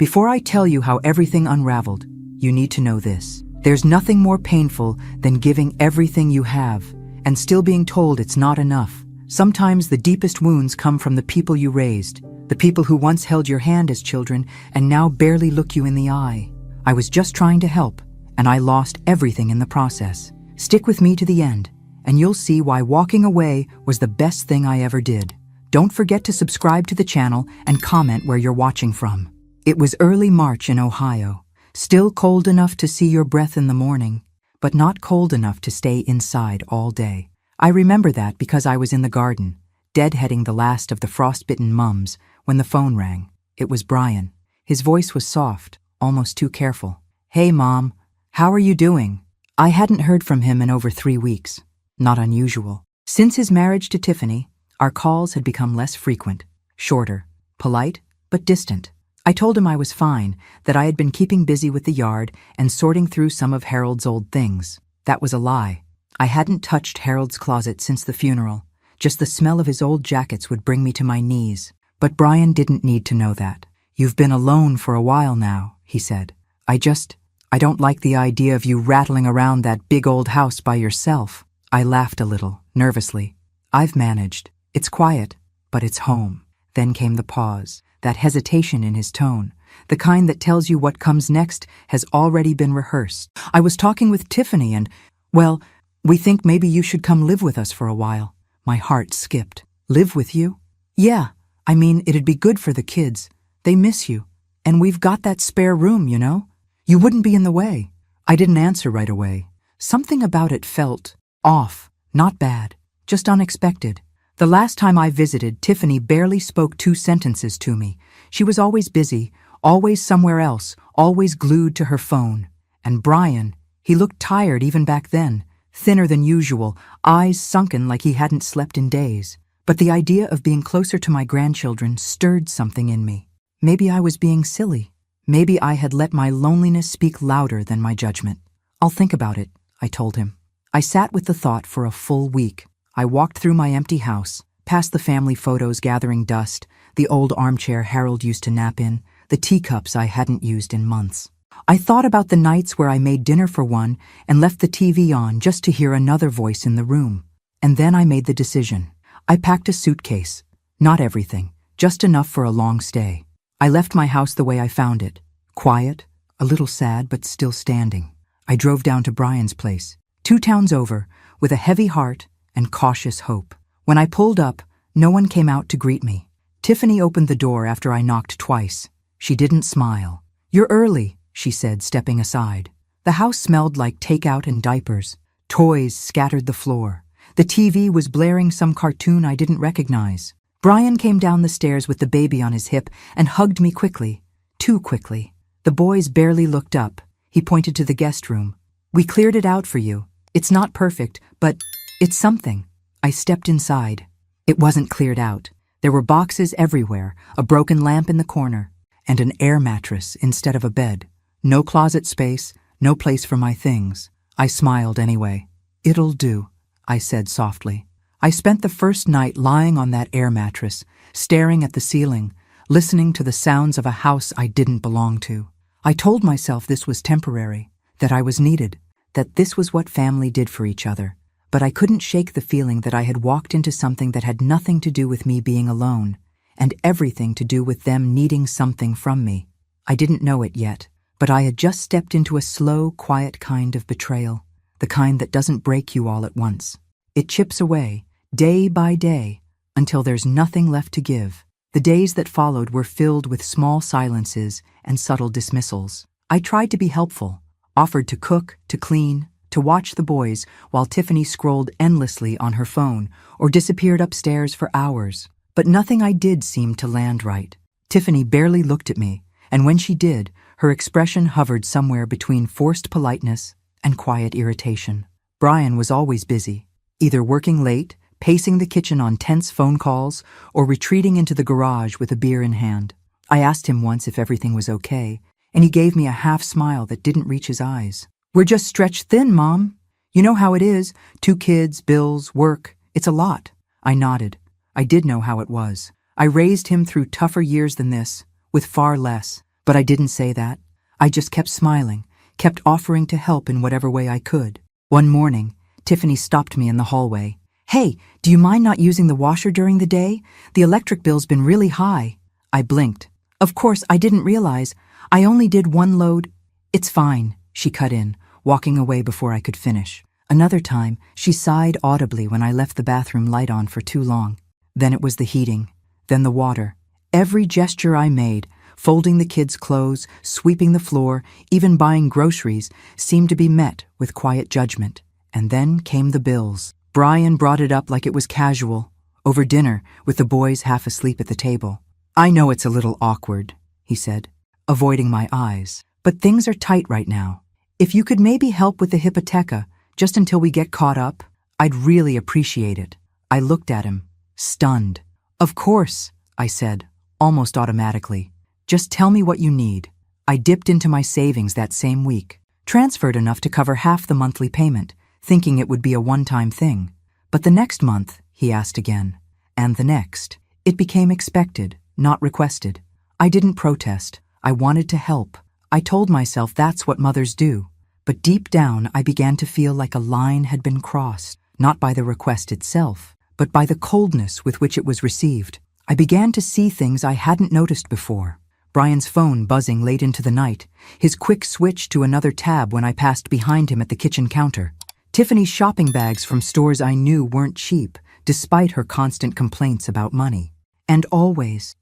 Before I tell you how everything unraveled, you need to know this. There's nothing more painful than giving everything you have and still being told it's not enough. Sometimes the deepest wounds come from the people you raised, the people who once held your hand as children and now barely look you in the eye. I was just trying to help, and I lost everything in the process. Stick with me to the end, and you'll see why walking away was the best thing I ever did. Don't forget to subscribe to the channel and comment where you're watching from. It was early March in Ohio, still cold enough to see your breath in the morning, but not cold enough to stay inside all day. I remember that because I was in the garden, deadheading the last of the frostbitten mums, when the phone rang. It was Brian. His voice was soft, almost too careful. "Hey, Mom, how are you doing?" I hadn't heard from him in over 3 weeks. Not unusual. Since his marriage to Tiffany, our calls had become less frequent, shorter, polite, but distant. I told him I was fine, that I had been keeping busy with the yard and sorting through some of Harold's old things. That was a lie. I hadn't touched Harold's closet since the funeral. Just the smell of his old jackets would bring me to my knees. But Brian didn't need to know that. "You've been alone for a while now," he said. I don't like the idea of you rattling around that big old house by yourself." I laughed a little, nervously. "I've managed. It's quiet, but it's home." Then came the pause, that hesitation in his tone, the kind that tells you what comes next has already been rehearsed. "I was talking with Tiffany and, well, we think maybe you should come live with us for a while." My heart skipped. "Live with you?" "Yeah, I mean, it'd be good for the kids. They miss you. And we've got that spare room, you know? You wouldn't be in the way." I didn't answer right away. Something about it felt off, not bad, just unexpected. The last time I visited, Tiffany barely spoke 2 sentences to me. She was always busy, always somewhere else, always glued to her phone. And Brian, he looked tired even back then, thinner than usual, eyes sunken like he hadn't slept in days. But the idea of being closer to my grandchildren stirred something in me. Maybe I was being silly. Maybe I had let my loneliness speak louder than my judgment. "I'll think about it," I told him. I sat with the thought for a full week. I walked through my empty house, past the family photos gathering dust, the old armchair Harold used to nap in, the teacups I hadn't used in months. I thought about the nights where I made dinner for one and left the TV on just to hear another voice in the room. And then I made the decision. I packed a suitcase. Not everything, just enough for a long stay. I left my house the way I found it. Quiet, a little sad, but still standing. I drove down to Brian's place, 2 towns over, with a heavy heart and cautious hope. When I pulled up, no one came out to greet me. Tiffany opened the door after I knocked twice. She didn't smile. "You're early," she said, stepping aside. The house smelled like takeout and diapers. Toys scattered the floor. The TV was blaring some cartoon I didn't recognize. Brian came down the stairs with the baby on his hip and hugged me quickly, too quickly. The boys barely looked up. He pointed to the guest room. "We cleared it out for you. It's not perfect, but it's something." I stepped inside. It wasn't cleared out. There were boxes everywhere, a broken lamp in the corner, and an air mattress instead of a bed. No closet space, no place for my things. I smiled anyway. "It'll do," I said softly. I spent the first night lying on that air mattress, staring at the ceiling, listening to the sounds of a house I didn't belong to. I told myself this was temporary, that I was needed, that this was what family did for each other. But I couldn't shake the feeling that I had walked into something that had nothing to do with me being alone, and everything to do with them needing something from me. I didn't know it yet, but I had just stepped into a slow, quiet kind of betrayal, the kind that doesn't break you all at once. It chips away, day by day, until there's nothing left to give. The days that followed were filled with small silences and subtle dismissals. I tried to be helpful, offered to cook, to clean, to watch the boys while Tiffany scrolled endlessly on her phone or disappeared upstairs for hours. But nothing I did seemed to land right. Tiffany barely looked at me, and when she did, her expression hovered somewhere between forced politeness and quiet irritation. Brian was always busy, either working late, pacing the kitchen on tense phone calls, or retreating into the garage with a beer in hand. I asked him once if everything was okay, and he gave me a half smile that didn't reach his eyes. "We're just stretched thin, Mom. You know how it is. 2 kids, bills, work. It's a lot." I nodded. I did know how it was. I raised him through tougher years than this, with far less. But I didn't say that. I just kept smiling, kept offering to help in whatever way I could. One morning, Tiffany stopped me in the hallway. "Hey, do you mind not using the washer during the day? The electric bill's been really high." I blinked. Of course, I didn't realize. I only did one load. "It's fine," she cut in, walking away before I could finish. Another time, she sighed audibly when I left the bathroom light on for too long. Then it was the heating, then the water. Every gesture I made, folding the kids' clothes, sweeping the floor, even buying groceries, seemed to be met with quiet judgment. And then came the bills. Brian brought it up like it was casual, over dinner, with the boys half asleep at the table. "I know it's a little awkward," he said, avoiding my eyes, "but things are tight right now. If you could maybe help with the hypotheca, just until we get caught up, I'd really appreciate it." I looked at him, stunned. "Of course," I said, almost automatically. "Just tell me what you need." I dipped into my savings that same week, transferred enough to cover half the monthly payment, thinking it would be a one-time thing. But the next month, he asked again, and the next. It became expected, not requested. I didn't protest. I wanted to help. I told myself that's what mothers do. But deep down, I began to feel like a line had been crossed, not by the request itself, but by the coldness with which it was received. I began to see things I hadn't noticed before. Brian's phone buzzing late into the night, his quick switch to another tab when I passed behind him at the kitchen counter. Tiffany's shopping bags from stores I knew weren't cheap, despite her constant complaints about money. And always,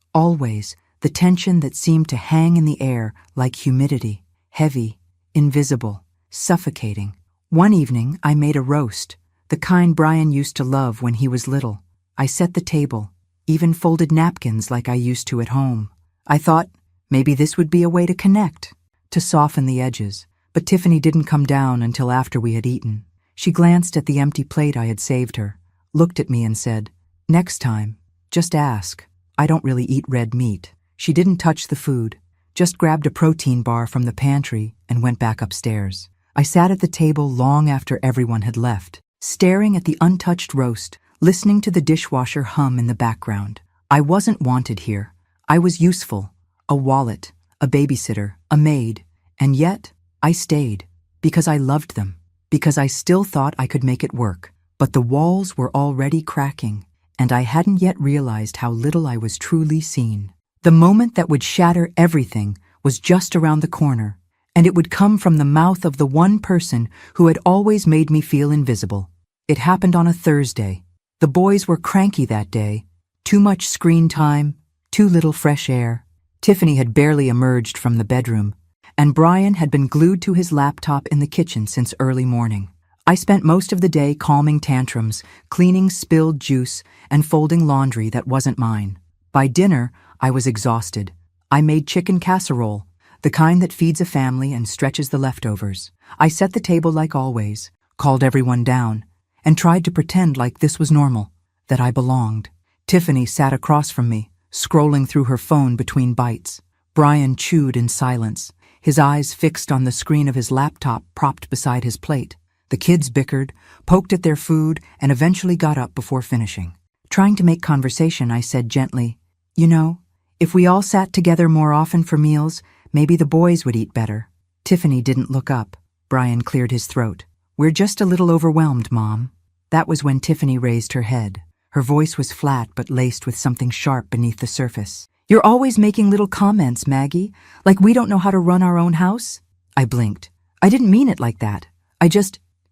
the tension that seemed to hang in the air like humidity, heavy, invisible, suffocating. One evening, I made a roast, the kind Brian used to love when he was little. I set the table, even folded napkins like I used to at home. I thought maybe this would be a way to connect, to soften the edges. But Tiffany didn't come down until after we had eaten. She glanced at the empty plate I had saved her, looked at me and said, "Next time, just ask. I don't really eat red meat." She didn't touch the food, just grabbed a protein bar from the pantry and went back upstairs. I sat at the table long after everyone had left, staring at the untouched roast, listening to the dishwasher hum in the background. I wasn't wanted here. I was useful, a wallet, a babysitter, a maid, and yet I stayed because I loved them, because I still thought I could make it work. But the walls were already cracking, and I hadn't yet realized how little I was truly seen. The moment that would shatter everything was just around the corner, and it would come from the mouth of the one person who had always made me feel invisible. It happened on a Thursday. The boys were cranky that day. Too much screen time, too little fresh air. Tiffany had barely emerged from the bedroom, and Brian had been glued to his laptop in the kitchen since early morning. I spent most of the day calming tantrums, cleaning spilled juice, and folding laundry that wasn't mine. By dinner, I was exhausted. I made chicken casserole, the kind that feeds a family and stretches the leftovers. I set the table like always, called everyone down, and tried to pretend like this was normal, that I belonged. Tiffany sat across from me, scrolling through her phone between bites. Brian chewed in silence, his eyes fixed on the screen of his laptop propped beside his plate. The kids bickered, poked at their food, and eventually got up before finishing. Trying to make conversation, I said gently, "You know, if we all sat together more often for meals, maybe the boys would eat better." Tiffany didn't look up. Brian cleared his throat. "We're just a little overwhelmed, Mom." That was when Tiffany raised her head. Her voice was flat but laced with something sharp beneath the surface. "You're always making little comments, Maggie, like we don't know how to run our own house." I blinked. "I didn't mean it like that.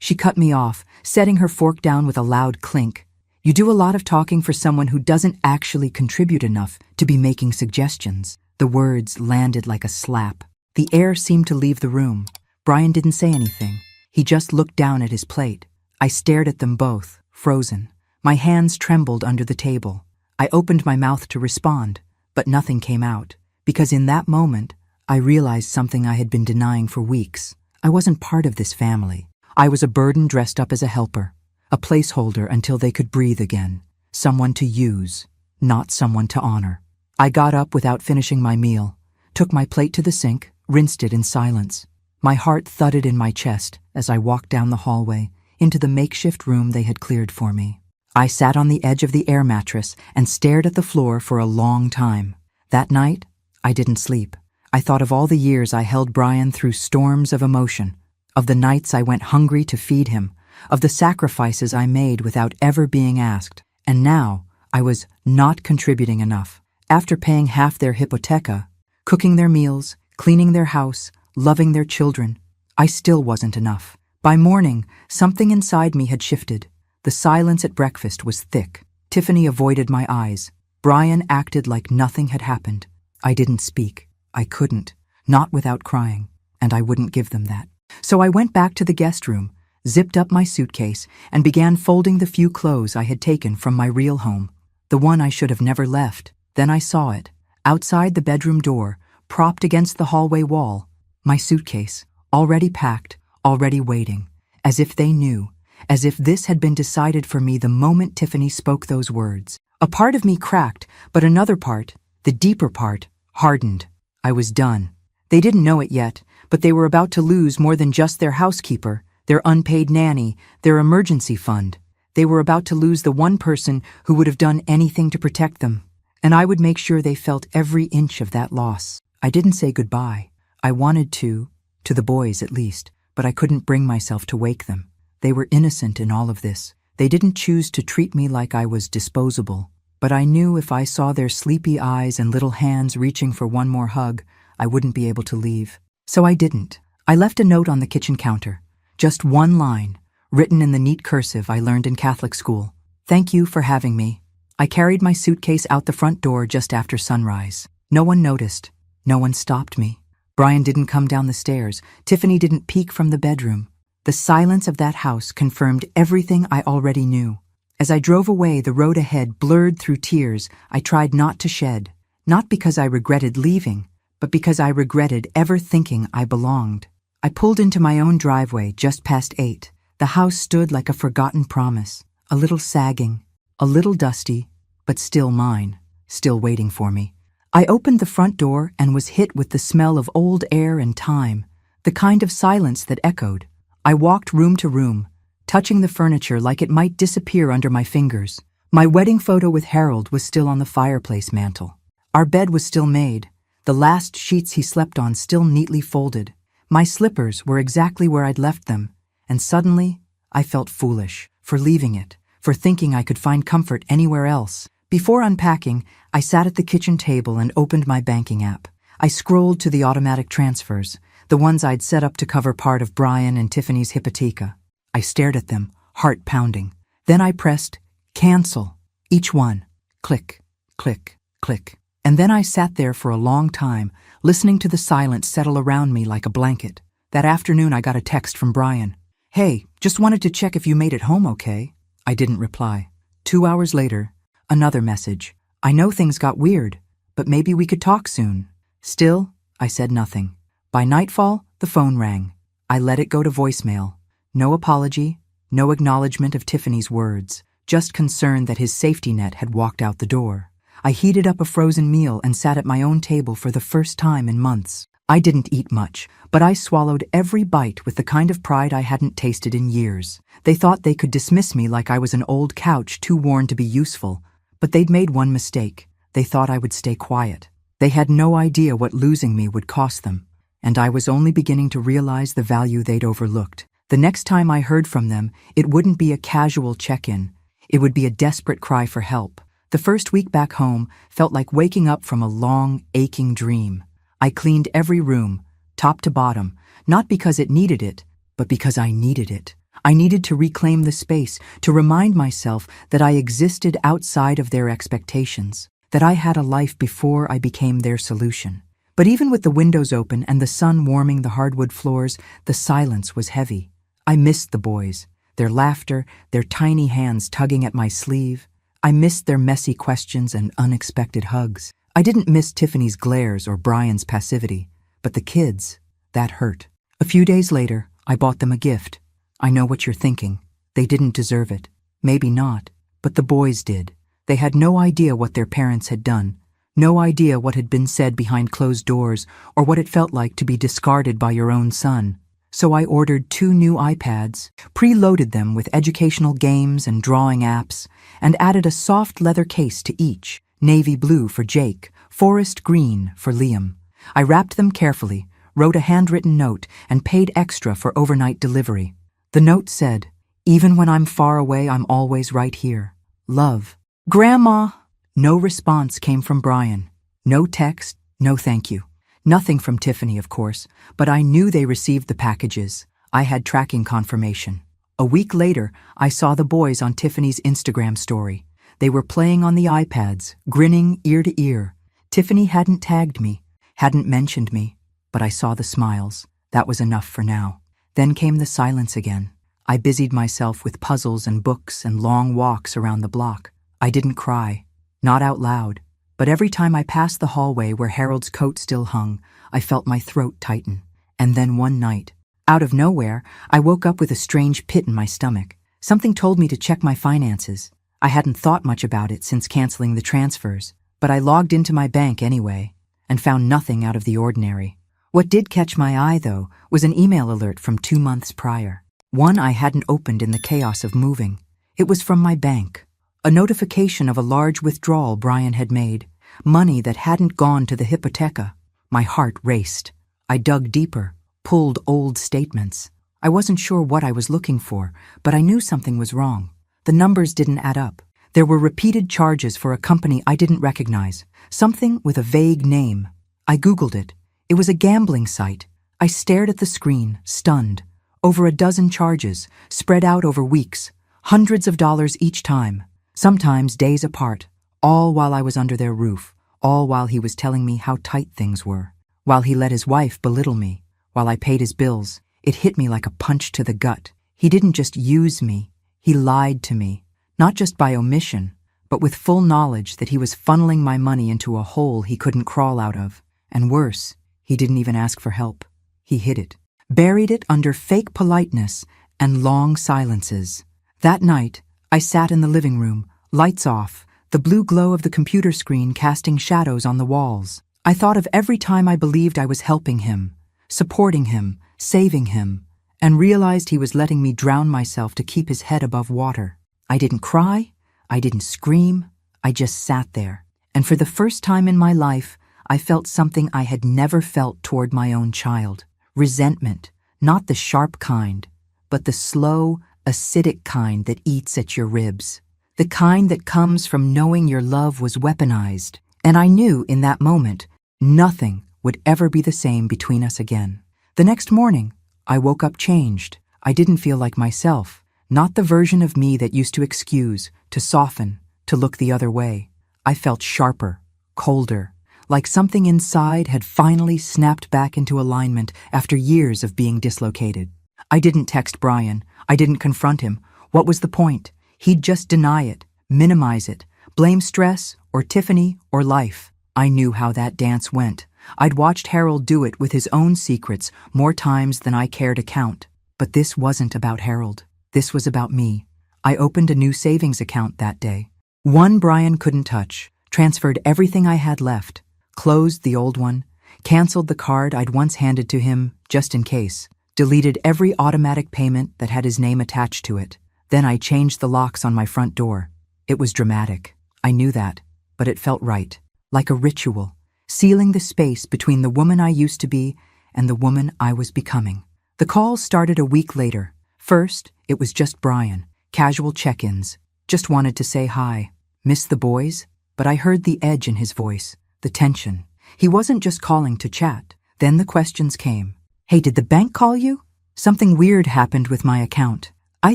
She cut me off, setting her fork down with a loud clink. "You do a lot of talking for someone who doesn't actually contribute enough to be making suggestions." The words landed like a slap. The air seemed to leave the room. Brian didn't say anything. He just looked down at his plate. I stared at them both, frozen. My hands trembled under the table. I opened my mouth to respond, but nothing came out, because in that moment, I realized something I had been denying for weeks. I wasn't part of this family. I was a burden dressed up as a helper, a placeholder until they could breathe again, someone to use, not someone to honor. I got up without finishing my meal, took my plate to the sink, rinsed it in silence. My heart thudded in my chest as I walked down the hallway into the makeshift room they had cleared for me. I sat on the edge of the air mattress and stared at the floor for a long time. That night, I didn't sleep. I thought of all the years I held Brian through storms of emotion, of the nights I went hungry to feed him, of the sacrifices I made without ever being asked. And now I was not contributing enough. After paying half their hypotheca, cooking their meals, cleaning their house, loving their children, I still wasn't enough. By morning, something inside me had shifted. The silence at breakfast was thick. Tiffany avoided my eyes. Brian acted like nothing had happened. I didn't speak. I couldn't, not without crying, and I wouldn't give them that. So I went back to the guest room, zipped up my suitcase, and began folding the few clothes I had taken from my real home, the one I should have never left. Then I saw it, outside the bedroom door, propped against the hallway wall, my suitcase, already packed, already waiting, as if they knew, as if this had been decided for me the moment Tiffany spoke those words. A part of me cracked, but another part, the deeper part, hardened. I was done. They didn't know it yet, but they were about to lose more than just their housekeeper, their unpaid nanny, their emergency fund. They were about to lose the one person who would have done anything to protect them. And I would make sure they felt every inch of that loss. I didn't say goodbye. I wanted to the boys at least, but I couldn't bring myself to wake them. They were innocent in all of this. They didn't choose to treat me like I was disposable. But I knew if I saw their sleepy eyes and little hands reaching for one more hug, I wouldn't be able to leave. So I didn't. I left a note on the kitchen counter. Just one line, written in the neat cursive I learned in Catholic school. Thank you for having me. I carried my suitcase out the front door just after sunrise. No one noticed. No one stopped me. Brian didn't come down the stairs. Tiffany didn't peek from the bedroom. The silence of that house confirmed everything I already knew. As I drove away, the road ahead blurred through tears I tried not to shed, not because I regretted leaving, but because I regretted ever thinking I belonged. I pulled into my own driveway just past 8. The house stood like a forgotten promise, a little sagging, a little dusty, but still mine, still waiting for me. I opened the front door and was hit with the smell of old air and time, the kind of silence that echoed. I walked room to room, touching the furniture like it might disappear under my fingers. My wedding photo with Harold was still on the fireplace mantel. Our bed was still made, the last sheets he slept on still neatly folded. My slippers were exactly where I'd left them, and suddenly I felt foolish for leaving it, for thinking I could find comfort anywhere else. Before unpacking, I sat at the kitchen table and opened my banking app. I scrolled to the automatic transfers, the ones I'd set up to cover part of Brian and Tiffany's hypotheca. I stared at them, heart pounding. Then I pressed cancel, each one. Click, click, click. And then I sat there for a long time, listening to the silence settle around me like a blanket. That afternoon I got a text from Brian. Hey, just wanted to check if you made it home okay. I didn't reply. 2 hours later, another message. I know things got weird, but maybe we could talk soon. Still, I said nothing. By nightfall, the phone rang. I let it go to voicemail. No apology, no acknowledgement of Tiffany's words, just concern that his safety net had walked out the door. I heated up a frozen meal and sat at my own table for the first time in months. I didn't eat much, but I swallowed every bite with the kind of pride I hadn't tasted in years. They thought they could dismiss me like I was an old couch too worn to be useful, but they'd made one mistake. They thought I would stay quiet. They had no idea what losing me would cost them, and I was only beginning to realize the value they'd overlooked. The next time I heard from them, it wouldn't be a casual check-in. It would be a desperate cry for help. The first week back home felt like waking up from a long, aching dream. I cleaned every room, top to bottom, not because it needed it, but because I needed it. I needed to reclaim the space, to remind myself that I existed outside of their expectations, that I had a life before I became their solution. But even with the windows open and the sun warming the hardwood floors, the silence was heavy. I missed the boys, their laughter, their tiny hands tugging at my sleeve. I missed their messy questions and unexpected hugs. I didn't miss Tiffany's glares or Brian's passivity, but the kids, that hurt. A few days later, I bought them a gift. I know what you're thinking. They didn't deserve it. Maybe not, but the boys did. They had no idea what their parents had done, no idea what had been said behind closed doors or what it felt like to be discarded by your own son. So I ordered 2 new iPads, preloaded them with educational games and drawing apps, and added a soft leather case to each, navy blue for Jake, forest green for Liam. I wrapped them carefully, wrote a handwritten note, and paid extra for overnight delivery. The note said, "Even when I'm far away, I'm always right here. Love." Grandma! No response came from Brian. No text, no thank you. Nothing from Tiffany, of course, but I knew they received the packages. I had tracking confirmation. A week later, I saw the boys on Tiffany's Instagram story. They were playing on the iPads, grinning ear to ear. Tiffany hadn't tagged me, hadn't mentioned me, but I saw the smiles. That was enough for now. Then came the silence again. I busied myself with puzzles and books and long walks around the block. I didn't cry, not out loud, but every time I passed the hallway where Harold's coat still hung, I felt my throat tighten. And then one night, out of nowhere, I woke up with a strange pit in my stomach. Something told me to check my finances. I hadn't thought much about it since canceling the transfers, but I logged into my bank anyway and found nothing out of the ordinary. What did catch my eye, though, was an email alert from 2 months prior. One I hadn't opened in the chaos of moving. It was from my bank. A notification of a large withdrawal Brian had made, money that hadn't gone to the hypotheca. My heart raced. I dug deeper, pulled old statements. I wasn't sure what I was looking for, but I knew something was wrong. The numbers didn't add up. There were repeated charges for a company I didn't recognize, something with a vague name. I Googled it. It was a gambling site. I stared at the screen, stunned. Over a dozen charges, spread out over weeks, hundreds of dollars each time, sometimes days apart, all while I was under their roof, all while he was telling me how tight things were, while he let his wife belittle me, while I paid his bills. It hit me like a punch to the gut. He didn't just use me, he lied to me, not just by omission, but with full knowledge that he was funneling my money into a hole he couldn't crawl out of. And worse, he didn't even ask for help. He hid it, buried it under fake politeness and long silences. That night, I sat in the living room, lights off, the blue glow of the computer screen casting shadows on the walls. I thought of every time I believed I was helping him, supporting him, saving him, and realized he was letting me drown myself to keep his head above water. I didn't cry, I didn't scream, I just sat there. And for the first time in my life, I felt something I had never felt toward my own child. Resentment, not the sharp kind, but the slow, acidic kind that eats at your ribs. The kind that comes from knowing your love was weaponized. And I knew in that moment, nothing would ever be the same between us again. The next morning, I woke up changed. I didn't feel like myself, not the version of me that used to excuse, to soften, to look the other way. I felt sharper, colder, like something inside had finally snapped back into alignment after years of being dislocated. I didn't text Brian. I didn't confront him. What was the point? He'd just deny it, minimize it, blame stress or Tiffany or life. I knew how that dance went. I'd watched Harold do it with his own secrets more times than I care to count. But this wasn't about Harold. This was about me. I opened a new savings account that day. One Brian couldn't touch, transferred everything I had left, closed the old one, canceled the card I'd once handed to him just in case, deleted every automatic payment that had his name attached to it. Then I changed the locks on my front door. It was dramatic. I knew that, but it felt right, like a ritual, sealing the space between the woman I used to be and the woman I was becoming. The calls started a week later. First, it was just Brian, casual check-ins, just wanted to say hi. Miss the boys? But I heard the edge in his voice, the tension. He wasn't just calling to chat. Then the questions came. Hey, did the bank call you? Something weird happened with my account. I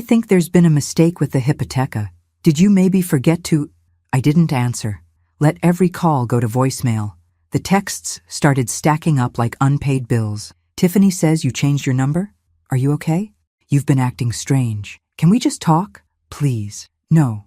think there's been a mistake with the hypotheca. Did you maybe forget to... I didn't answer. Let every call go to voicemail. The texts started stacking up like unpaid bills. Tiffany says you changed your number? Are you okay? You've been acting strange. Can we just talk? Please. No,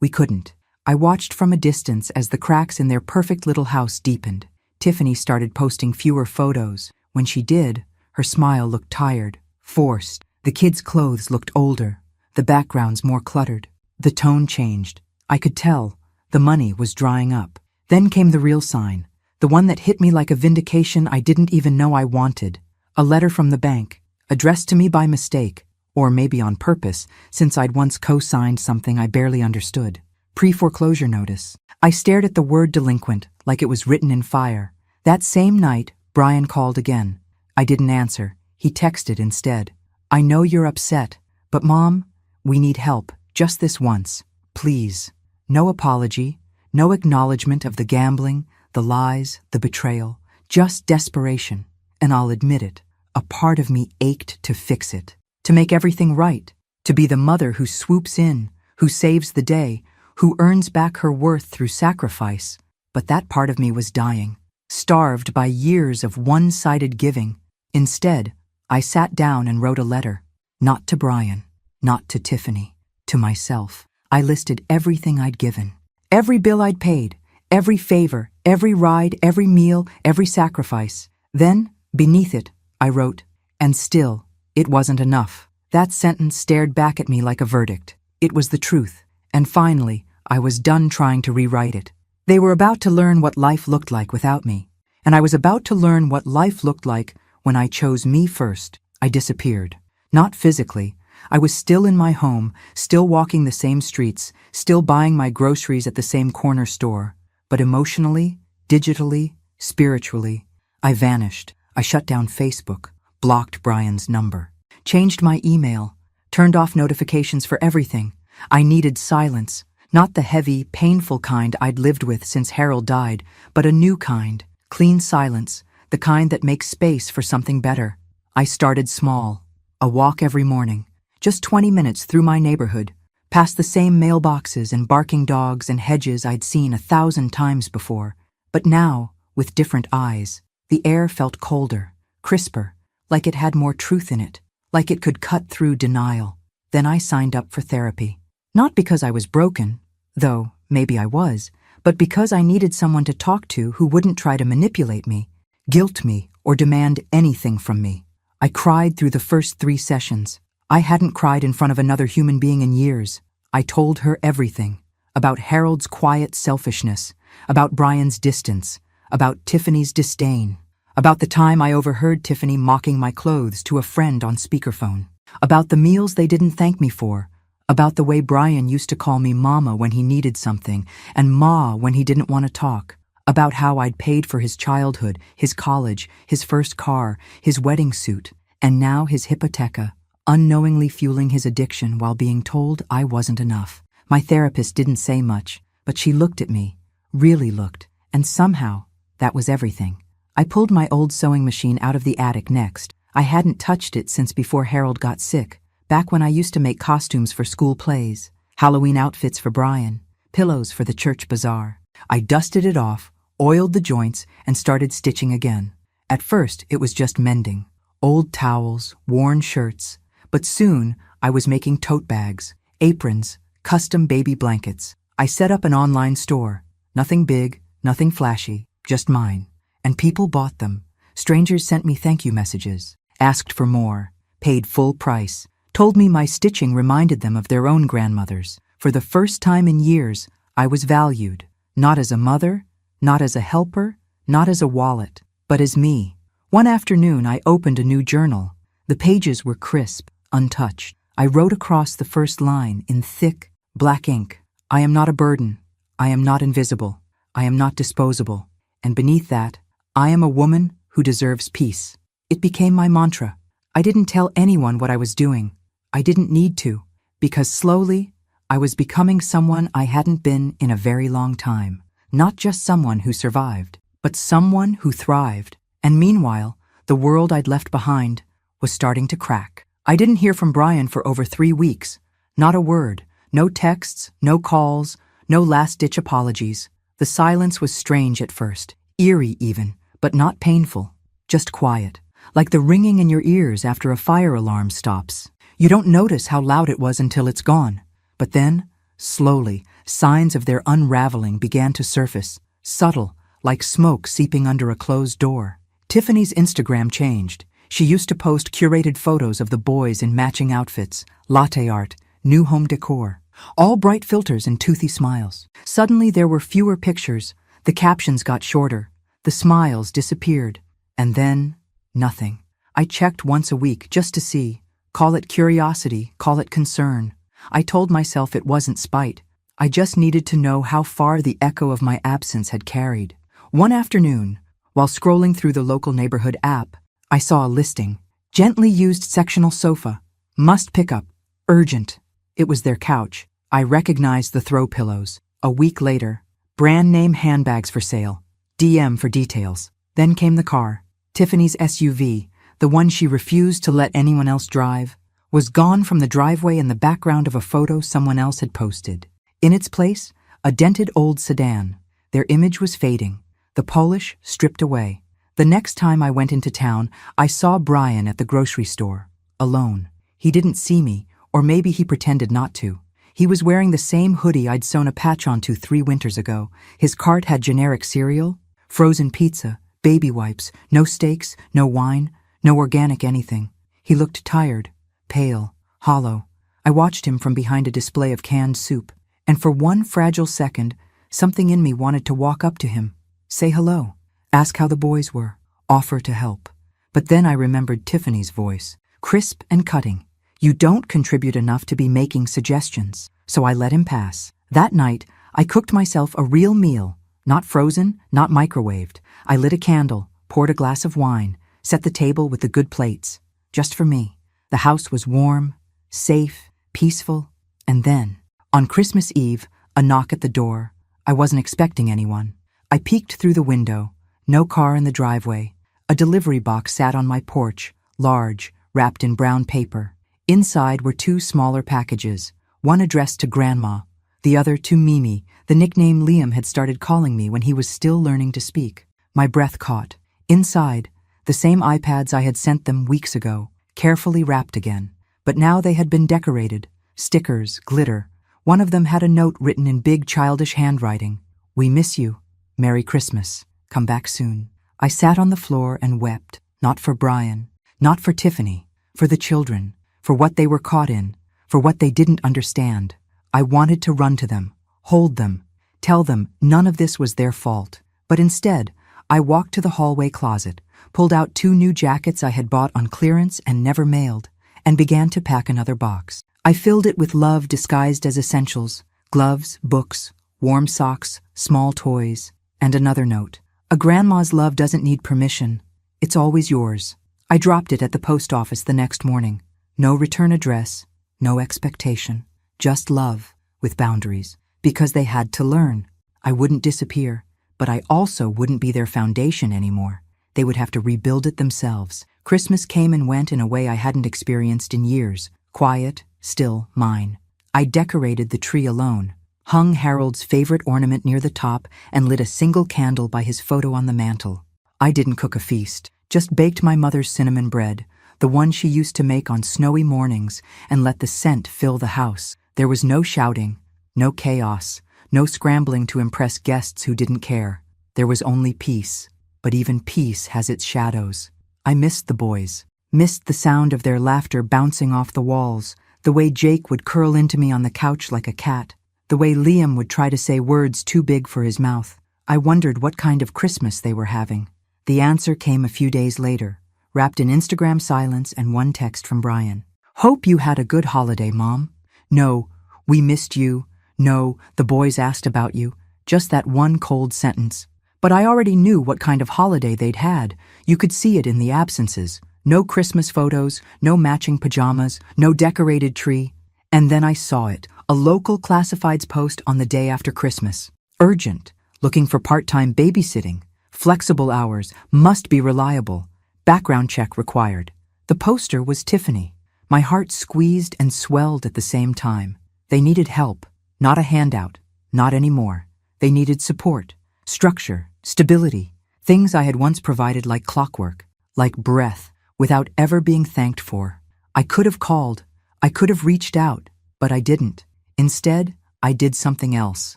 we couldn't. I watched from a distance as the cracks in their perfect little house deepened. Tiffany started posting fewer photos. When she did, her smile looked tired, forced. The kids' clothes looked older, the backgrounds more cluttered. The tone changed. I could tell. The money was drying up. Then came the real sign, the one that hit me like a vindication I didn't even know I wanted. A letter from the bank, addressed to me by mistake, or maybe on purpose, since I'd once co-signed something I barely understood. Pre-foreclosure notice. I stared at the word delinquent like it was written in fire. That same night, Brian called again. I didn't answer. He texted instead. I know you're upset, but Mom, we need help, just this once. Please. No apology, no acknowledgement of the gambling, the lies, the betrayal, just desperation. And I'll admit it, a part of me ached to fix it, to make everything right, to be the mother who swoops in, who saves the day, who earns back her worth through sacrifice. But that part of me was dying, starved by years of one-sided giving. Instead, I sat down and wrote a letter, not to Brian, not to Tiffany, to myself. I listed everything I'd given, every bill I'd paid, every favor, every ride, every meal, every sacrifice. Then, beneath it, I wrote, and still, it wasn't enough. That sentence stared back at me like a verdict. It was the truth, and finally, I was done trying to rewrite it. They were about to learn what life looked like without me, and I was about to learn what life looked like when I chose me first. I disappeared. Not physically. I was still in my home, still walking the same streets, still buying my groceries at the same corner store. But emotionally, digitally, spiritually, I vanished. I shut down Facebook, blocked Brian's number, changed my email, turned off notifications for everything. I needed silence, not the heavy, painful kind I'd lived with since Harold died, but a new kind, clean silence, the kind that makes space for something better. I started small, a walk every morning, just 20 minutes through my neighborhood, past the same mailboxes and barking dogs and hedges I'd seen 1,000 times before. But now, with different eyes, the air felt colder, crisper, like it had more truth in it, like it could cut through denial. Then I signed up for therapy. Not because I was broken, though maybe I was, but because I needed someone to talk to who wouldn't try to manipulate me, guilt me, or demand anything from me. I cried through the first 3 sessions. I hadn't cried in front of another human being in years. I told her everything. About Harold's quiet selfishness, about Brian's distance, about Tiffany's disdain, about the time I overheard Tiffany mocking my clothes to a friend on speakerphone, about the meals they didn't thank me for, about the way Brian used to call me Mama when he needed something, and Ma when he didn't want to talk, about how I'd paid for his childhood, his college, his first car, his wedding suit, and now his hypotheca, unknowingly fueling his addiction while being told I wasn't enough. My therapist didn't say much, but she looked at me, really looked, and somehow, that was everything. I pulled my old sewing machine out of the attic next. I hadn't touched it since before Harold got sick, back when I used to make costumes for school plays, Halloween outfits for Brian, pillows for the church bazaar. I dusted it off, oiled the joints, and started stitching again. At first, it was just mending. Old towels, worn shirts. But soon, I was making tote bags, aprons, custom baby blankets. I set up an online store. Nothing big, nothing flashy, just mine. And people bought them. Strangers sent me thank you messages, asked for more, paid full price, told me my stitching reminded them of their own grandmothers. For the first time in years, I was valued, not as a mother, not as a helper, not as a wallet, but as me. One afternoon, I opened a new journal. The pages were crisp, untouched. I wrote across the first line in thick, black ink. I am not a burden. I am not invisible. I am not disposable. And beneath that, I am a woman who deserves peace. It became my mantra. I didn't tell anyone what I was doing. I didn't need to, because slowly, I was becoming someone I hadn't been in a very long time. Not just someone who survived, but someone who thrived. And meanwhile, the world I'd left behind was starting to crack. I didn't hear from Brian for over 3 weeks. Not a word, no texts, no calls, no last-ditch apologies. The silence was strange at first, eerie even, but not painful, just quiet, like the ringing in your ears after a fire alarm stops. You don't notice how loud it was until it's gone. But then, slowly, signs of their unraveling began to surface, subtle, like smoke seeping under a closed door. Tiffany's Instagram changed. She used to post curated photos of the boys in matching outfits, latte art, new home decor, all bright filters and toothy smiles. Suddenly there were fewer pictures, the captions got shorter, the smiles disappeared, and then, nothing. I checked once a week just to see. Call it curiosity, call it concern. I told myself it wasn't spite. I just needed to know how far the echo of my absence had carried. One afternoon, While scrolling through the local neighborhood app, I saw a listing. Gently used sectional sofa. Must pick up. Urgent. It was their couch. I recognized the throw pillows. A week later, brand name handbags for sale. DM for details. Then came the car. Tiffany's SUV, the one she refused to let anyone else drive, was gone from the driveway in the background of a photo someone else had posted. In its place, a dented old sedan. Their image was fading, the polish stripped away. The next time I went into town, I saw Brian at the grocery store, alone. He didn't see me, or maybe he pretended not to. He was wearing the same hoodie I'd sewn a patch onto 3 winters ago. His cart had generic cereal, frozen pizza, baby wipes, no steaks, no wine, no organic anything. He looked tired, pale, hollow. I watched him from behind a display of canned soup, and for one fragile second, something in me wanted to walk up to him, say hello, ask how the boys were, offer to help. But then I remembered Tiffany's voice, crisp and cutting. You don't contribute enough to be making suggestions. So I let him pass. That night, I cooked myself a real meal, not frozen, not microwaved. I lit a candle, poured a glass of wine, set the table with the good plates, just for me. The house was warm, safe, peaceful, and then, on Christmas Eve, a knock at the door. I wasn't expecting anyone. I peeked through the window, no car in the driveway. A delivery box sat on my porch, large, wrapped in brown paper. Inside were 2 smaller packages, one addressed to Grandma, the other to Mimi, the nickname Liam had started calling me when he was still learning to speak. My breath caught. Inside, the same iPads I had sent them weeks ago, carefully wrapped again. But now they had been decorated. Stickers, glitter. One of them had a note written in big childish handwriting. We miss you. Merry Christmas. Come back soon. I sat on the floor and wept, not for Brian, not for Tiffany, for the children, for what they were caught in, for what they didn't understand. I wanted to run to them, hold them, tell them none of this was their fault. But instead, I walked to the hallway closet, pulled out 2 new jackets I had bought on clearance and never mailed, and began to pack another box. I filled it with love disguised as essentials, gloves, books, warm socks, small toys, and another note. A grandma's love doesn't need permission. It's always yours. I dropped it at the post office the next morning. No return address, no expectation, just love with boundaries. Because they had to learn. I wouldn't disappear, but I also wouldn't be their foundation anymore. They would have to rebuild it themselves. Christmas came and went in a way I hadn't experienced in years. Quiet, still, mine. I decorated the tree alone, hung Harold's favorite ornament near the top, and lit a single candle by his photo on the mantel. I didn't cook a feast, just baked my mother's cinnamon bread, the one she used to make on snowy mornings, and let the scent fill the house. There was no shouting, no chaos, no scrambling to impress guests who didn't care. There was only peace, but even peace has its shadows. I missed the boys, missed the sound of their laughter bouncing off the walls, the way Jake would curl into me on the couch like a cat, the way Liam would try to say words too big for his mouth. I wondered what kind of Christmas they were having. The answer came a few days later, wrapped in Instagram silence and one text from Brian. Hope you had a good holiday, Mom. No, we missed you. No, the boys asked about you. Just that one cold sentence. But I already knew what kind of holiday they'd had. You could see it in the absences. No Christmas photos, no matching pajamas, no decorated tree. And then I saw it, a local classifieds post on the day after Christmas. Urgent, looking for part-time babysitting. Flexible hours, must be reliable. Background check required. The poster was Tiffany. My heart squeezed and swelled at the same time. They needed help, not a handout, not anymore. They needed support, structure, stability, things I had once provided like clockwork, like breath, without ever being thanked for. I could have called, I could have reached out, but I didn't. Instead, I did something else.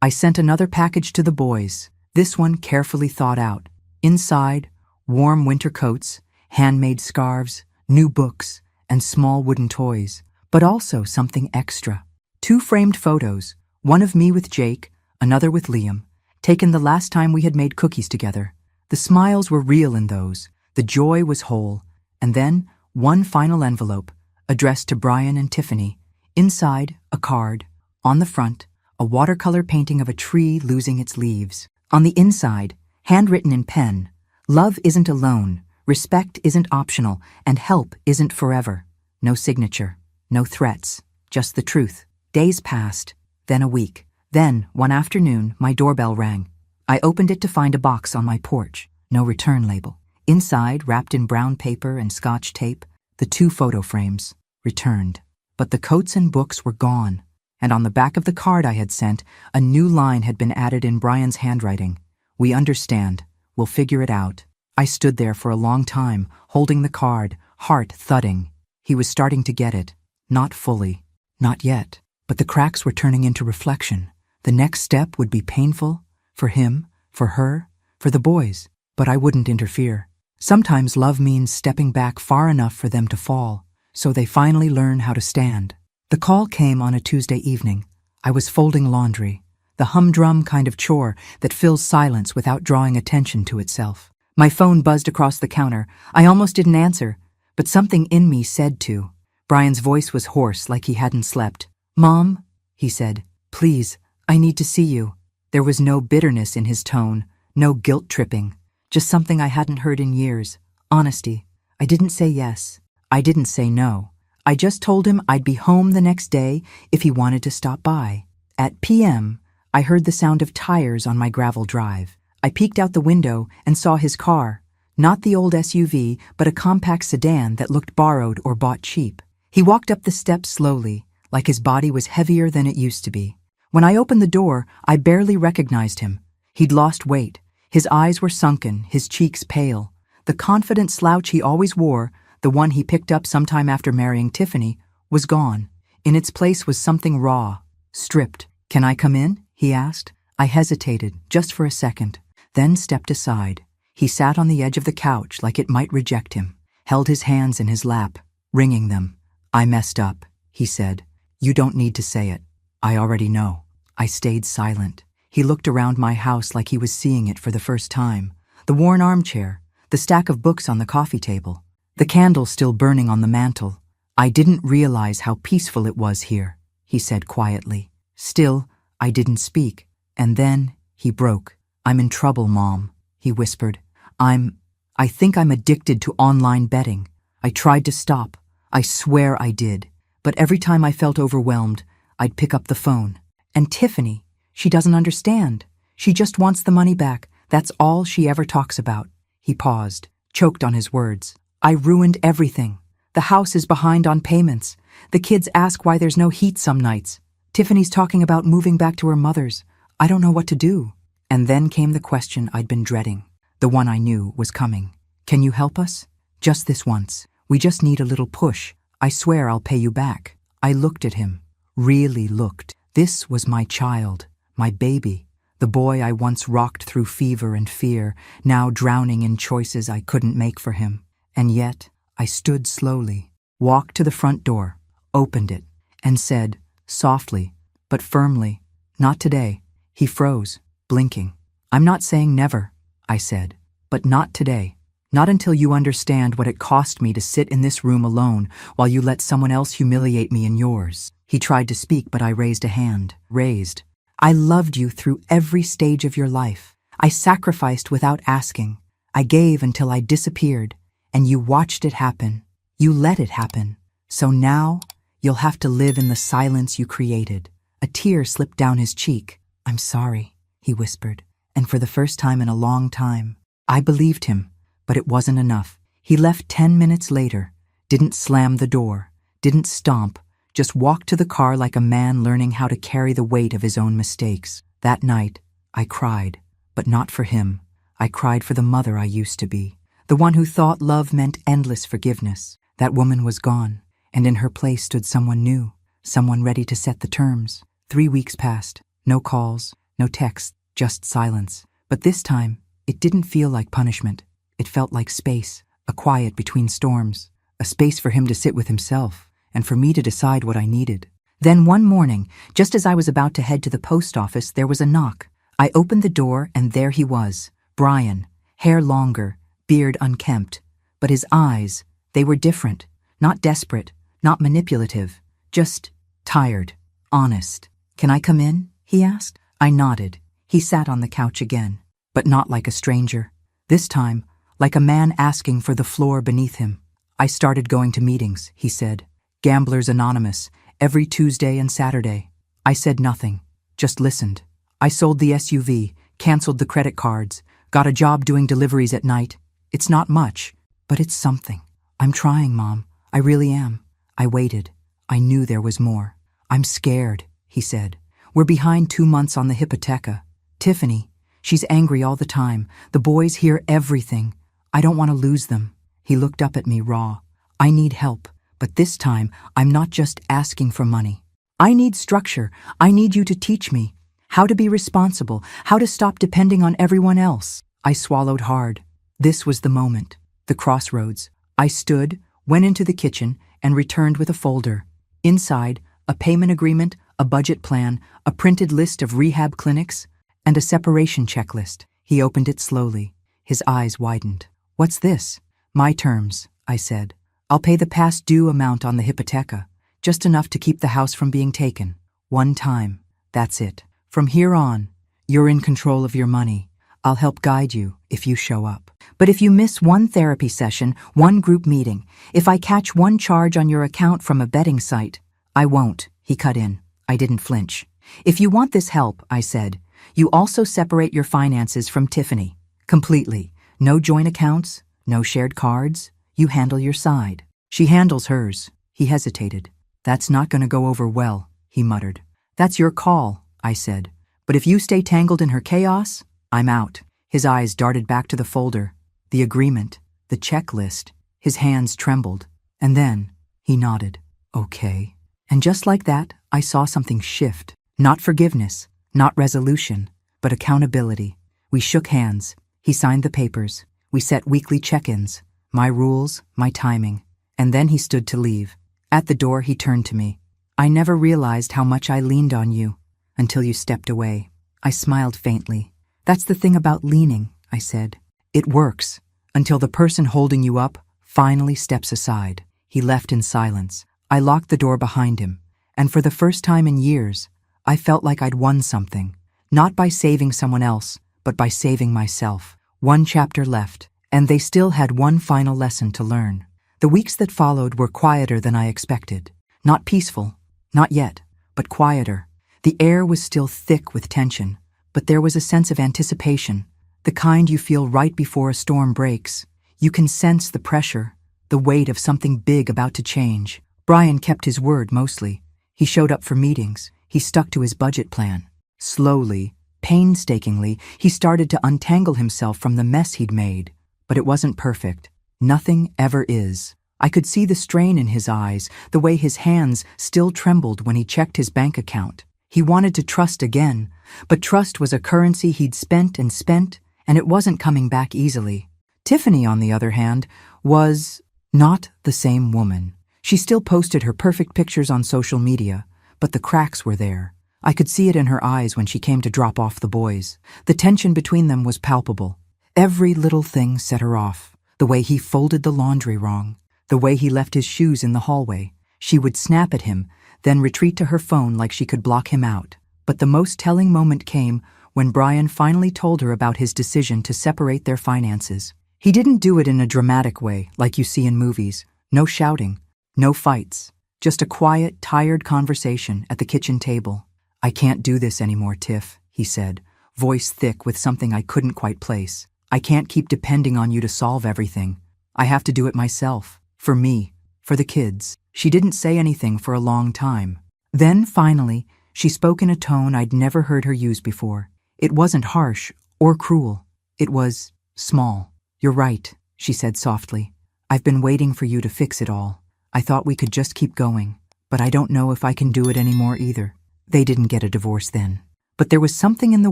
I sent another package to the boys, this one carefully thought out. Inside, warm winter coats, handmade scarves, new books, and small wooden toys, but also something extra. 2 framed photos, one of me with Jake, another with Liam, taken the last time we had made cookies together. The smiles were real in those, the joy was whole, and then one final envelope, addressed to Brian and Tiffany. Inside, a card. On the front, a watercolor painting of a tree losing its leaves. On the inside, handwritten in pen, Love isn't alone, respect isn't optional, and help isn't forever. No signature, no threats, just the truth. Days passed, then a week. Then, one afternoon, my doorbell rang. I opened it to find a box on my porch. No return label. Inside, wrapped in brown paper and Scotch tape, the 2 photo frames. Returned. But the coats and books were gone. And on the back of the card I had sent, a new line had been added in Brian's handwriting. "We understand. We'll figure it out." I stood there for a long time, holding the card, heart thudding. He was starting to get it. Not fully. Not yet. But the cracks were turning into reflection. The next step would be painful. For him, for her, for the boys. But I wouldn't interfere. Sometimes love means stepping back far enough for them to fall, so they finally learn how to stand. The call came on a Tuesday evening. I was folding laundry, the humdrum kind of chore that fills silence without drawing attention to itself. My phone buzzed across the counter. I almost didn't answer, but something in me said to. Brian's voice was hoarse, like he hadn't slept. "Mom," he said, "please, I need to see you." There was no bitterness in his tone, no guilt-tripping, just something I hadn't heard in years. Honesty. I didn't say yes. I didn't say no. I just told him I'd be home the next day if he wanted to stop by. At p.m., I heard the sound of tires on my gravel drive. I peeked out the window and saw his car. Not the old SUV, but a compact sedan that looked borrowed or bought cheap. He walked up the steps slowly, like his body was heavier than it used to be. When I opened the door, I barely recognized him. He'd lost weight. His eyes were sunken, his cheeks pale. The confident slouch he always wore, the one he picked up sometime after marrying Tiffany, was gone. In its place was something raw, stripped. "Can I come in?" he asked. I hesitated, just for a second, then stepped aside. He sat on the edge of the couch like it might reject him, held his hands in his lap, wringing them. "I messed up," he said. "You don't need to say it. I already know." I stayed silent. He looked around my house like he was seeing it for the first time. The worn armchair, the stack of books on the coffee table, the candle still burning on the mantel. "I didn't realize how peaceful it was here," he said quietly. Still, I didn't speak. And then he broke. "I'm in trouble, Mom," he whispered. I think I'm addicted to online betting. I tried to stop. I swear I did. But every time I felt overwhelmed, I'd pick up the phone. And Tiffany, she doesn't understand. She just wants the money back. That's all she ever talks about." He paused, choked on his words. "I ruined everything. The house is behind on payments. The kids ask why there's no heat some nights. Tiffany's talking about moving back to her mother's. I don't know what to do." And then came the question I'd been dreading, the one I knew was coming. "Can you help us? Just this once. We just need a little push. I swear I'll pay you back." I looked at him, really looked. This was my child, my baby, the boy I once rocked through fever and fear, now drowning in choices I couldn't make for him. And yet, I stood slowly, walked to the front door, opened it, and said, softly, but firmly, "Not today." He froze, blinking. "I'm not saying never," I said, "but not today. Not until you understand what it cost me to sit in this room alone while you let someone else humiliate me in yours." He tried to speak, but I raised a hand. Raised. "I loved you through every stage of your life. I sacrificed without asking. I gave until I disappeared, and you watched it happen. You let it happen. So now, you'll have to live in the silence you created." A tear slipped down his cheek. "I'm sorry," he whispered, and for the first time in a long time, I believed him, but it wasn't enough. He left 10 minutes later, didn't slam the door, didn't stomp, just walked to the car like a man learning how to carry the weight of his own mistakes. That night, I cried, but not for him. I cried for the mother I used to be, the one who thought love meant endless forgiveness. That woman was gone, and in her place stood someone new, someone ready to set the terms. 3 weeks passed, no calls, no texts, just silence. But this time, it didn't feel like punishment. It felt like space, a quiet between storms, a space for him to sit with himself, and for me to decide what I needed. Then one morning, just as I was about to head to the post office, there was a knock. I opened the door, and there he was, Brian, hair longer, beard unkempt. But his eyes, they were different, not desperate, not manipulative, just tired, honest. "Can I come in?" he asked. I nodded. He sat on the couch again, but not like a stranger. This time, like a man asking for the floor beneath him. I started going to meetings, he said. Gamblers Anonymous, every Tuesday and Saturday. I said nothing, just listened. I sold the SUV, canceled the credit cards, got a job doing deliveries at night. It's not much, but it's something. I'm trying, Mom. I really am. I waited. I knew there was more. I'm scared, he said. We're behind 2 months on the hypotheca. Tiffany, she's angry all the time. The boys hear everything. I don't want to lose them. He looked up at me raw. I need help, but this time I'm not just asking for money. I need structure. I need you to teach me how to be responsible, how to stop depending on everyone else. I swallowed hard. This was the moment, the crossroads. I stood, went into the kitchen, and returned with a folder. Inside, a payment agreement, a budget plan, a printed list of rehab clinics, and a separation checklist. He opened it slowly. His eyes widened. What's this? My terms, I said. I'll pay the past due amount on the hypotheca, just enough to keep the house from being taken. One time. That's it. From here on, you're in control of your money. I'll help guide you if you show up. But if you miss one therapy session, one group meeting, if I catch one charge on your account from a betting site, I won't, he cut in. I didn't flinch. If you want this help, I said, you also separate your finances from Tiffany. Completely. No joint accounts, no shared cards. You handle your side. She handles hers. He hesitated. That's not going to go over well, he muttered. That's your call, I said. But if you stay tangled in her chaos, I'm out. His eyes darted back to the folder, the agreement, the checklist. His hands trembled. And then he nodded. Okay. And just like that, I saw something shift. Not forgiveness, not resolution, but accountability. We shook hands. He signed the papers. We set weekly check-ins. My rules, my timing. And then he stood to leave. At the door, he turned to me. I never realized how much I leaned on you until you stepped away. I smiled faintly. That's the thing about leaning, I said. It works until the person holding you up finally steps aside. He left in silence. I locked the door behind him, and for the first time in years, I felt like I'd won something, not by saving someone else, but by saving myself. One chapter left, and they still had one final lesson to learn. The weeks that followed were quieter than I expected. Not peaceful, not yet, but quieter. The air was still thick with tension, but there was a sense of anticipation, the kind you feel right before a storm breaks. You can sense the pressure, the weight of something big about to change. Brian kept his word mostly. He showed up for meetings. He stuck to his budget plan. Slowly, painstakingly, he started to untangle himself from the mess he'd made. But it wasn't perfect. Nothing ever is. I could see the strain in his eyes, the way his hands still trembled when he checked his bank account. He wanted to trust again, but trust was a currency he'd spent, and it wasn't coming back easily. Tiffany, on the other hand, was not the same woman. She still posted her perfect pictures on social media, but the cracks were there. I could see it in her eyes when she came to drop off the boys. The tension between them was palpable. Every little thing set her off. The way he folded the laundry wrong, the way he left his shoes in the hallway. She would snap at him, then retreat to her phone like she could block him out. But the most telling moment came when Brian finally told her about his decision to separate their finances. He didn't do it in a dramatic way like you see in movies. No shouting, no fights, just a quiet, tired conversation at the kitchen table. I can't do this anymore, Tiff, he said, voice thick with something I couldn't quite place. I can't keep depending on you to solve everything. I have to do it myself. For me, for the kids. She didn't say anything for a long time. Then, finally, she spoke in a tone I'd never heard her use before. It wasn't harsh or cruel. It was small. You're right, she said softly. I've been waiting for you to fix it all. I thought we could just keep going, but I don't know if I can do it anymore either. They didn't get a divorce then. But there was something in the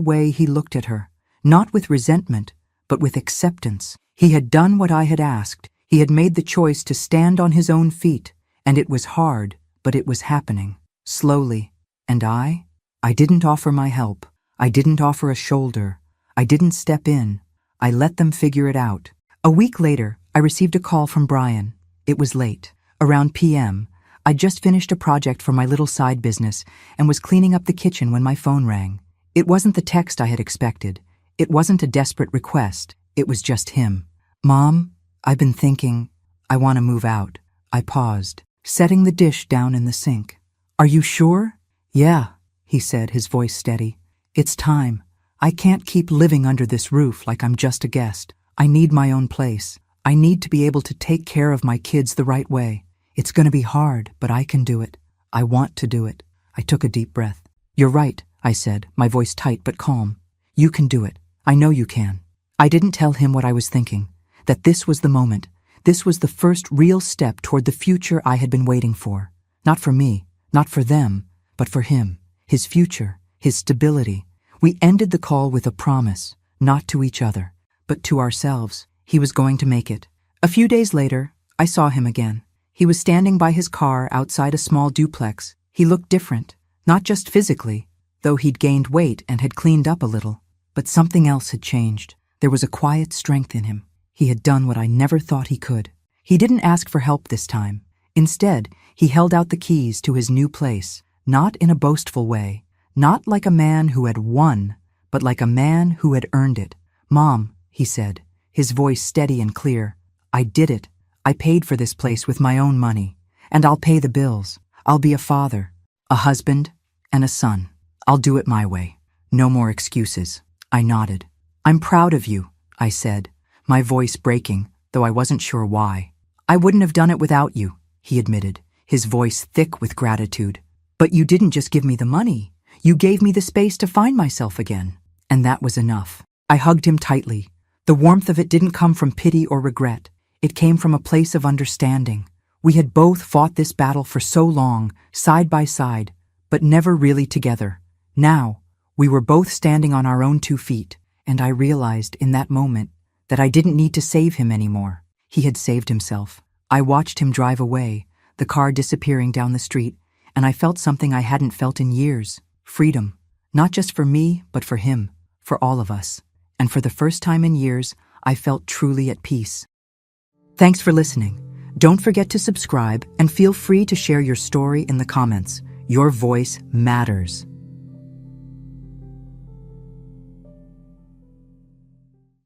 way he looked at her, not with resentment, but with acceptance. He had done what I had asked. He had made the choice to stand on his own feet, and it was hard, but it was happening, slowly. And I didn't offer my help. I didn't offer a shoulder. I didn't step in. I let them figure it out. A week later, I received a call from Brian. It was late. Around p.m., I'd just finished a project for my little side business and was cleaning up the kitchen when my phone rang. It wasn't the text I had expected. It wasn't a desperate request. It was just him. "Mom, I've been thinking, I want to move out." I paused, setting the dish down in the sink. "Are you sure?" "Yeah," he said, his voice steady. "It's time. I can't keep living under this roof like I'm just a guest. I need my own place. I need to be able to take care of my kids the right way. It's going to be hard, but I can do it. I want to do it." I took a deep breath. "You're right," I said, my voice tight but calm. "You can do it. I know you can." I didn't tell him what I was thinking, that this was the moment. This was the first real step toward the future I had been waiting for. Not for me, not for them, but for him, his future, his stability. We ended the call with a promise, not to each other, but to ourselves. He was going to make it. A few days later, I saw him again. He was standing by his car outside a small duplex. He looked different, not just physically, though he'd gained weight and had cleaned up a little, but something else had changed. There was a quiet strength in him. He had done what I never thought he could. He didn't ask for help this time. Instead, he held out the keys to his new place, not in a boastful way, not like a man who had won, but like a man who had earned it. "Mom," he said, his voice steady and clear, "I did it. I paid for this place with my own money, and I'll pay the bills. I'll be a father, a husband, and a son. I'll do it my way. No more excuses." I nodded. "I'm proud of you," I said, my voice breaking, though I wasn't sure why. "I wouldn't have done it without you," he admitted, his voice thick with gratitude. "But you didn't just give me the money. You gave me the space to find myself again." And that was enough. I hugged him tightly. The warmth of it didn't come from pity or regret. It came from a place of understanding. We had both fought this battle for so long, side by side, but never really together. Now, we were both standing on our own 2 feet, and I realized in that moment that I didn't need to save him anymore. He had saved himself. I watched him drive away, the car disappearing down the street, and I felt something I hadn't felt in years. Freedom. Not just for me, but for him, for all of us. And for the first time in years, I felt truly at peace. Thanks for listening. Don't forget to subscribe and feel free to share your story in the comments. Your voice matters.